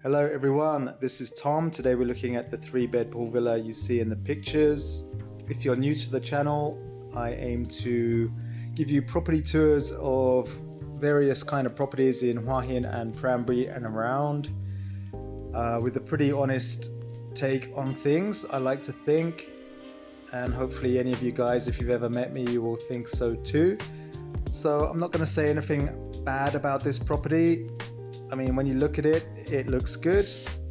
Hello everyone, this is Tom. Today we're looking at the 3-bed pool villa you see in the pictures. If you're new to the channel, I aim to give you property tours of various kind of properties in Hua Hin and Pranburi and around with a pretty honest take on things, I like to think, and hopefully any of you guys, if you've ever met me, you will think so too. So I'm not going to say anything bad about this property. I mean, when you look at it, it looks good.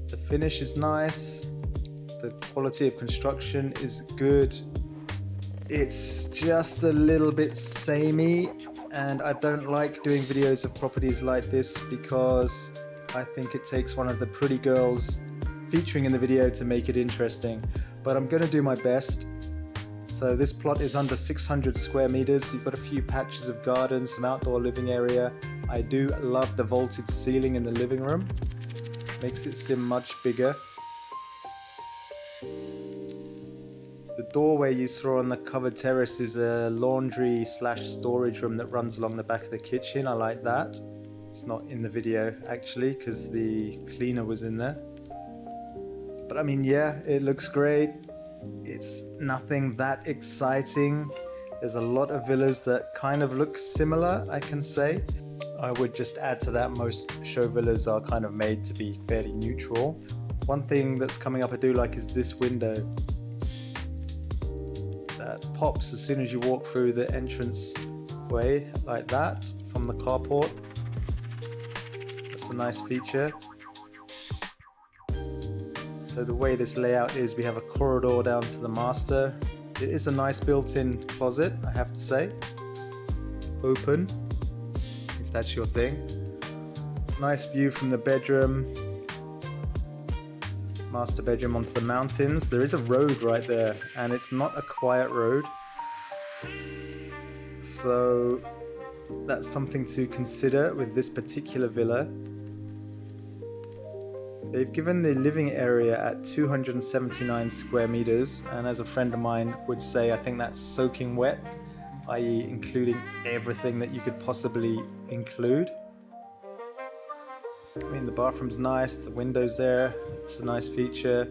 The finish is nice. The quality of construction is good. It's just a little bit samey, and I don't like doing videos of properties like this because I think it takes one of the pretty girls featuring in the video to make it interesting. But I'm going to do my best. So this plot is under 600 square meters. You've got a few patches of garden, some outdoor living area. I do love the vaulted ceiling in the living room. Makes it seem much bigger. The doorway you saw on the covered terrace is a laundry / storage room that runs along the back of the kitchen. I like that. It's not in the video actually because the cleaner was in there. But I mean, yeah, it looks great. It's nothing that exciting. There's a lot of villas that kind of look similar, I can say. I would just add to that, most show villas are kind of made to be fairly neutral. One thing that's coming up I do like is this window that pops as soon as you walk through the entrance way, like that, from the carport. That's a nice feature. So the way this layout is, we have a corridor down to the master. It is a nice built-in closet, I have to say. Open, if that's your thing. Nice view from the bedroom. Master bedroom onto the mountains. There is a road right there, and it's not a quiet road. So that's something to consider with this particular villa. They've given the living area at 279 square meters, and as a friend of mine would say, I think that's soaking wet, i.e. including everything that you could possibly include. I mean, the bathroom's nice, the window's there, it's a nice feature.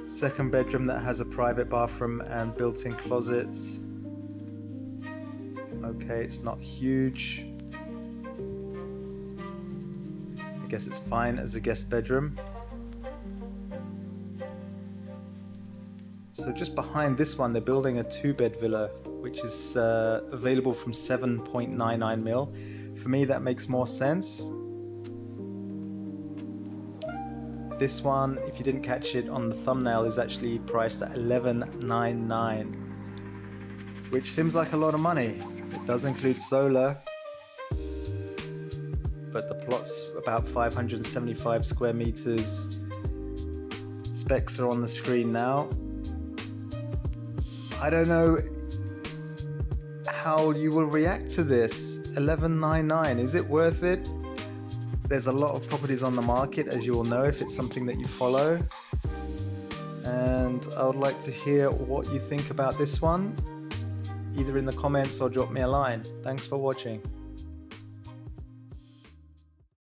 Second bedroom that has a private bathroom and built-in closets. Okay, it's not huge. I guess it's fine as a guest bedroom. So just behind this one, they're building a 2-bed villa, which is available from 7.99 mil. For me, that makes more sense. This one, if you didn't catch it on the thumbnail, is actually priced at 11.99, which seems like a lot of money. It does include solar, but the plot's about 575 square meters. Specs are on the screen now. I don't know how you will react to this. 11.99, is it worth it? There's a lot of properties on the market, as you all know, if it's something that you follow. And I would like to hear what you think about this one, either in the comments or drop me a line. Thanks for watching.